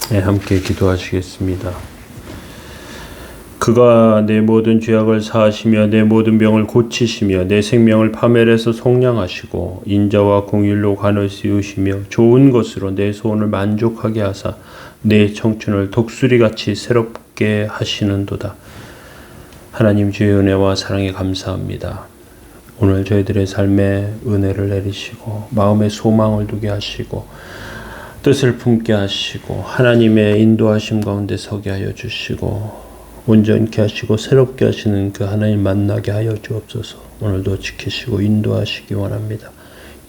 네, 함께 기도하시겠습니다. 그가 내 모든 죄악을 사하시며 내 모든 병을 고치시며 내 생명을 파멸해서 속량하시고 인자와 공의로 관을 씌우시며 좋은 것으로 내 소원을 만족하게 하사 내 청춘을 독수리같이 새롭게 하시는도다. 하나님 주의 은혜와 사랑에 감사합니다. 오늘 저희들의 삶에 은혜를 내리시고 마음에 소망을 두게 하시고 뜻을 품게 하시고 하나님의 인도하심 가운데 서게 하여 주시고 온전케 하시고 새롭게 하시는 그 하나님 만나게 하여 주옵소서. 오늘도 지키시고 인도하시기 원합니다.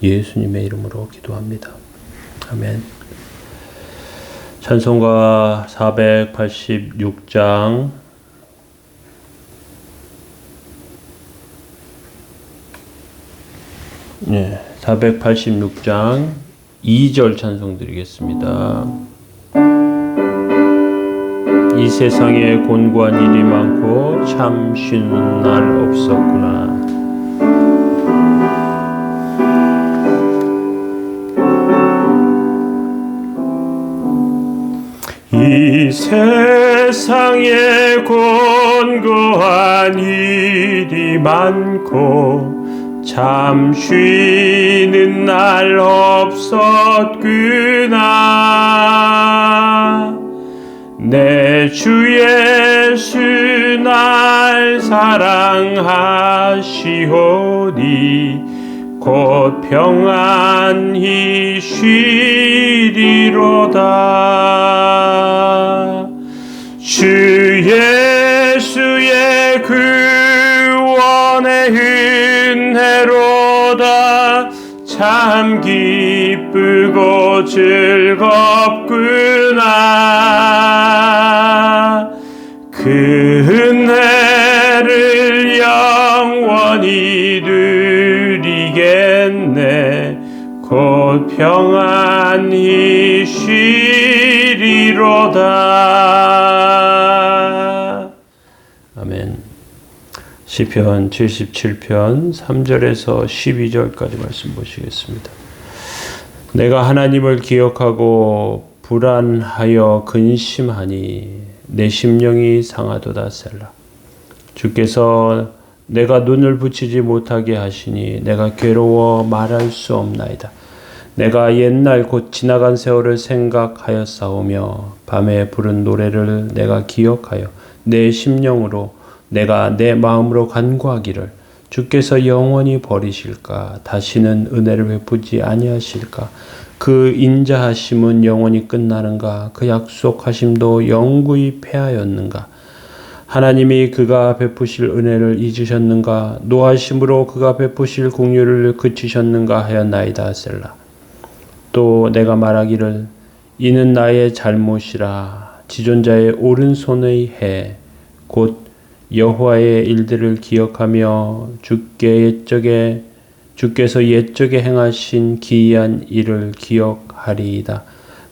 예수님의 이름으로 기도합니다. 아멘. 찬송가 486장 네, 486장 2절 찬송 드리겠습니다. 이 세상에 곤고한 일이 많고 참 쉬는 날 없었구나. 이 세상에 곤고한 일이 많고 참 쉬는 날 없었구나. 내 주 예수 날 사랑하시오니 곧 평안히 쉬리로다. 주 예수의 구원의 은혜로다. 참 기쁘고 즐겁구나. 그 은혜를 영원히 누리겠네. 곧 평안히 쉬리로다. 아멘. 시편 77편 3절에서 12절까지 말씀 보시겠습니다. 내가 하나님을 기억하고 불안하여 근심하니 내 심령이 상하도다. 셀라. 주께서 내가 눈을 붙이지 못하게 하시니 내가 괴로워 말할 수 없나이다. 내가 옛날 곧 지나간 세월을 생각하였사오며 밤에 부른 노래를 내가 기억하여 내 심령으로 내가 내 마음으로 간구하기를 주께서 영원히 버리실까? 다시는 은혜를 베푸지 아니하실까? 그 인자하심은 영원히 끝나는가? 그 약속하심도 영구히 패하였는가? 하나님이 그가 베푸실 은혜를 잊으셨는가? 노하심으로 그가 베푸실 공유를 그치셨는가 하였나이다. 셀라. 또 내가 말하기를 이는 나의 잘못이라. 지존자의 오른손의 해 곧 여호와의 일들을 기억하며 주께서 옛적에 행하신 기이한 일을 기억하리이다.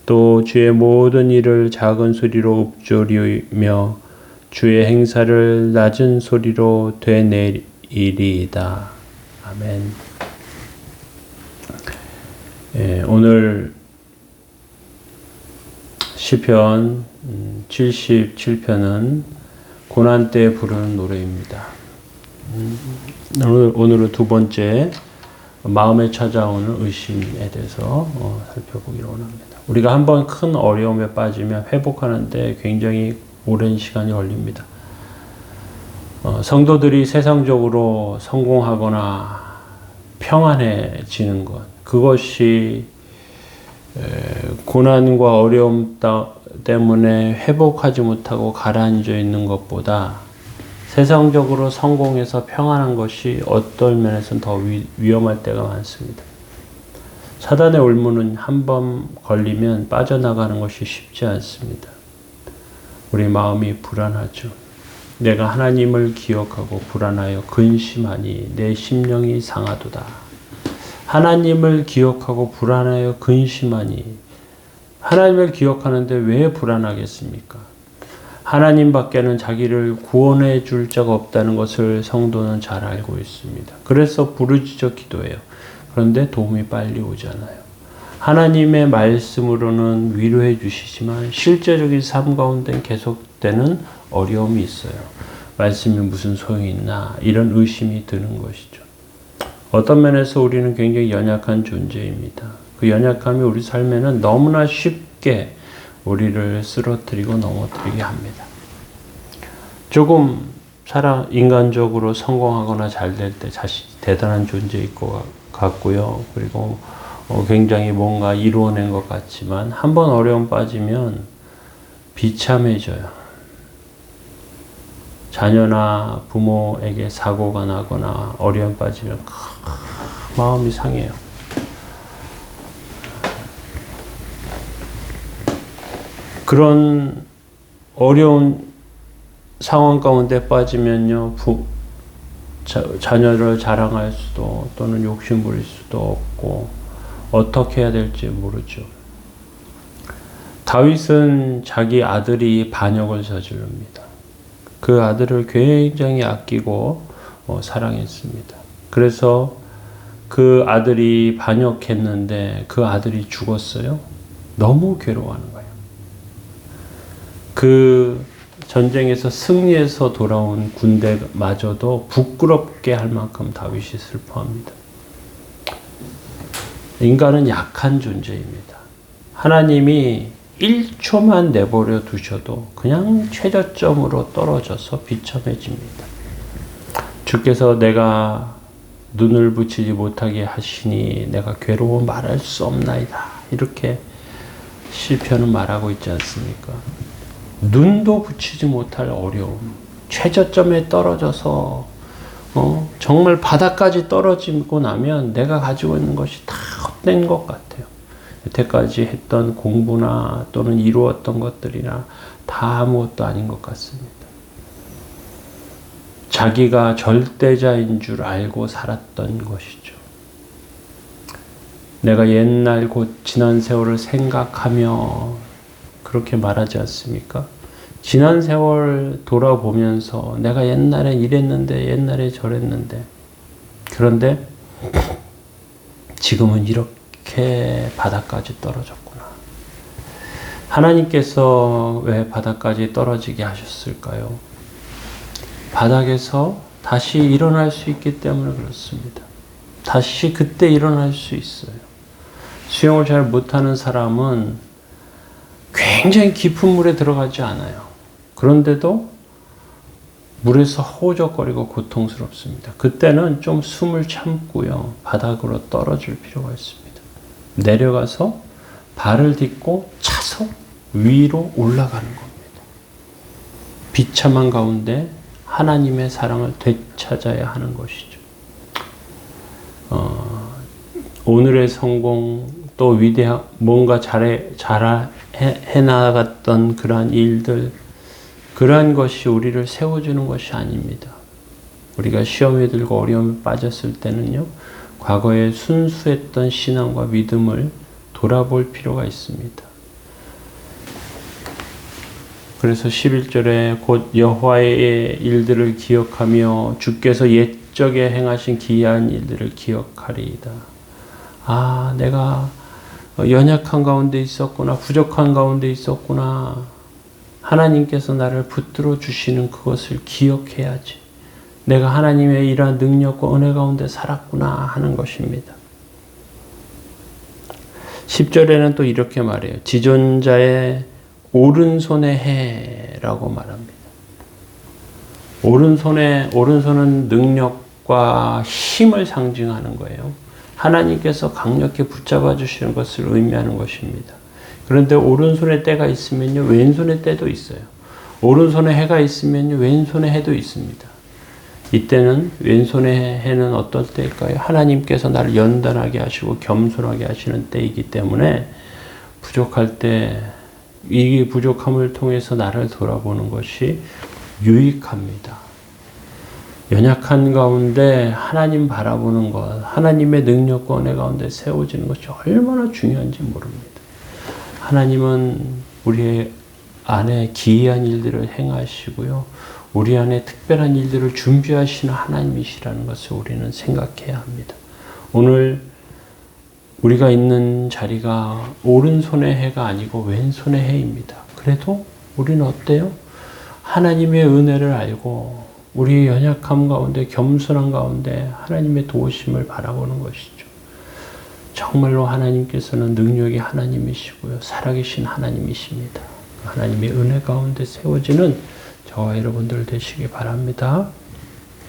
또 주의 모든 일을 작은 소리로 읊조리며 주의 행사를 낮은 소리로 되뇌리이다. 아멘. 오늘 시편 77편은 고난 때 부르는 노래입니다. 오늘은 두 번째 마음에 찾아오는 의심에 대해서 살펴보기로 원합니다. 우리가 한번 큰 어려움에 빠지면 회복하는데 굉장히 오랜 시간이 걸립니다. 성도들이 세상적으로 성공하거나 평안해지는 것, 그것이 고난과 어려움 때문에 회복하지 못하고 가라앉아 있는 것보다 세상적으로 성공해서 평안한 것이 어떤 면에서는 더 위험할 때가 많습니다. 사단의 올무는 한번 걸리면 빠져나가는 것이 쉽지 않습니다. 우리 마음이 불안하죠. 내가 하나님을 기억하고 불안하여 근심하니 내 심령이 상하도다. 하나님을 기억하고 불안하여 근심하니 하나님을 기억하는데 왜 불안하겠습니까? 하나님밖에는 자기를 구원해 줄 자가 없다는 것을 성도는 잘 알고 있습니다. 그래서 부르짖어 기도해요. 그런데 도움이 빨리 오잖아요. 하나님의 말씀으로는 위로해 주시지만 실제적인 삶 가운데 계속되는 어려움이 있어요. 말씀이 무슨 소용이 있나 이런 의심이 드는 것이죠. 어떤 면에서 우리는 굉장히 연약한 존재입니다. 그 연약함이 우리 삶에는 너무나 쉽게 우리를 쓰러뜨리고 넘어뜨리게 합니다. 조금 인간적으로 성공하거나 잘 될 때 자신이 대단한 존재일 것 같고요. 그리고 굉장히 뭔가 이루어낸 것 같지만 한번 어려움 빠지면 비참해져요. 자녀나 부모에게 사고가 나거나 어려움 빠지면 마음이 상해요. 그런 어려운 상황 가운데 빠지면요, 자녀를 자랑할 수도 또는 욕심 부릴 수도 없고 어떻게 해야 될지 모르죠. 다윗은 자기 아들이 반역을 저지릅니다. 그 아들을 굉장히 아끼고 사랑했습니다. 그래서 그 아들이 반역했는데 그 아들이 죽었어요. 너무 괴로워하는 거예요. 그 전쟁에서 승리해서 돌아온 군대마저도 부끄럽게 할 만큼 다윗이 슬퍼합니다. 인간은 약한 존재입니다. 하나님이 1초만 내버려 두셔도 그냥 최저점으로 떨어져서 비참해집니다. 주께서 내가 눈을 붙이지 못하게 하시니 내가 괴로워 말할 수 없나이다. 이렇게 시편은 말하고 있지 않습니까? 눈도 붙이지 못할 어려움, 최저점에 떨어져서 정말 바닥까지 떨어지고 나면 내가 가지고 있는 것이 다 헛된 것 같아요. 여태까지 했던 공부나 또는 이루었던 것들이나 다 아무것도 아닌 것 같습니다. 자기가 절대자인 줄 알고 살았던 것이죠. 내가 옛날 곧 지난 세월을 생각하며 그렇게 말하지 않습니까? 지난 세월 돌아보면서 내가 옛날에 이랬는데 옛날에 저랬는데 그런데 지금은 이렇게 바닥까지 떨어졌구나. 하나님께서 왜 바닥까지 떨어지게 하셨을까요? 바닥에서 다시 일어날 수 있기 때문에 그렇습니다. 다시 그때 일어날 수 있어요. 수영을 잘 못하는 사람은 굉장히 깊은 물에 들어가지 않아요. 그런데도 물에서 허우적거리고 고통스럽습니다. 그때는 좀 숨을 참고요. 바닥으로 떨어질 필요가 있습니다. 내려가서 발을 딛고 차서 위로 올라가는 겁니다. 비참한 가운데 하나님의 사랑을 되찾아야 하는 것이죠. 오늘의 성공 또 뭔가 해나갔던 그러한 일들, 그러한 것이 우리를 세워주는 것이 아닙니다. 우리가 시험에 들고 어려움에 빠졌을 때는요, 과거에 순수했던 신앙과 믿음을 돌아볼 필요가 있습니다. 그래서 11절에 곧 여호와의 일들을 기억하며 주께서 옛적에 행하신 기이한 일들을 기억하리이다. 아, 내가 연약한 가운데 있었구나, 부족한 가운데 있었구나. 하나님께서 나를 붙들어 주시는 그것을 기억해야지. 내가 하나님의 이러한 능력과 은혜 가운데 살았구나 하는 것입니다. 10절에는 또 이렇게 말해요. 지존자의 오른손의 해라고 말합니다. 오른손은 능력과 힘을 상징하는 거예요. 하나님께서 강력히 붙잡아 주시는 것을 의미하는 것입니다. 그런데 오른손에 때가 있으면요, 왼손에 때도 있어요. 오른손에 해가 있으면요, 왼손에 해도 있습니다. 이때는 왼손의 해는 어떨 때일까요? 하나님께서 나를 연단하게 하시고 겸손하게 하시는 때이기 때문에 부족할 때 이 부족함을 통해서 나를 돌아보는 것이 유익합니다. 연약한 가운데 하나님 바라보는 것, 하나님의 능력과 은혜 가운데 세워지는 것이 얼마나 중요한지 모릅니다. 하나님은 우리의 안에 기이한 일들을 행하시고요. 우리 안에 특별한 일들을 준비하시는 하나님이시라는 것을 우리는 생각해야 합니다. 오늘 우리가 있는 자리가 오른손의 해가 아니고 왼손의 해입니다. 그래도 우리는 어때요? 하나님의 은혜를 알고 우리의 연약함 가운데 겸손한 가운데 하나님의 도우심을 바라보는 것이죠. 정말로 하나님께서는 능력이 하나님이시고요. 살아계신 하나님이십니다. 하나님의 은혜 가운데 세워지는 저와 여러분들 되시기 바랍니다.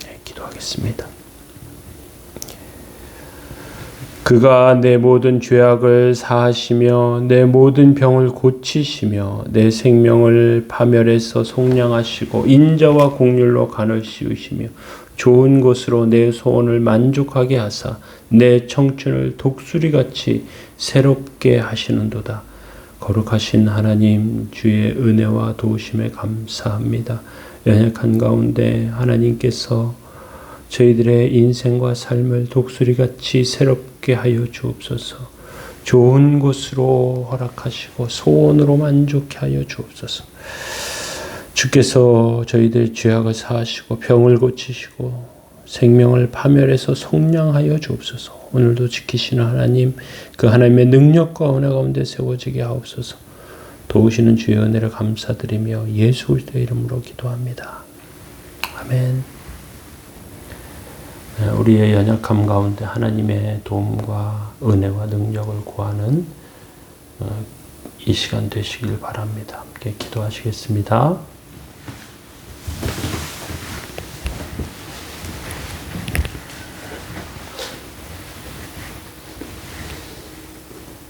네, 기도하겠습니다. 그가 내 모든 죄악을 사하시며 내 모든 병을 고치시며 내 생명을 파멸해서 속량하시고 인자와 공률로 간을 씌우시며 좋은 것으로 내 소원을 만족하게 하사 내 청춘을 독수리같이 새롭게 하시는도다. 거룩하신 하나님, 주의 은혜와 도우심에 감사합니다. 연약한 가운데 하나님께서 저희들의 인생과 삶을 독수리같이 새롭게 하여 주옵소서. 좋은 곳으로 허락하시고 소원으로 만족해 하여 주옵소서. 주께서 저희들 죄악을 사하시고 병을 고치시고 생명을 파멸해서 속량하여 주옵소서. 오늘도 지키시는 하나님, 그 하나님의 능력과 은혜 가운데 세워지게 하옵소서. 도우시는 주의 은혜를 감사드리며 예수 그리스도의 이름으로 기도합니다. 아멘. 우리의 연약함 가운데 하나님의 도움과 은혜와 능력을 구하는 이 시간 되시길 바랍니다. 함께 기도하시겠습니다.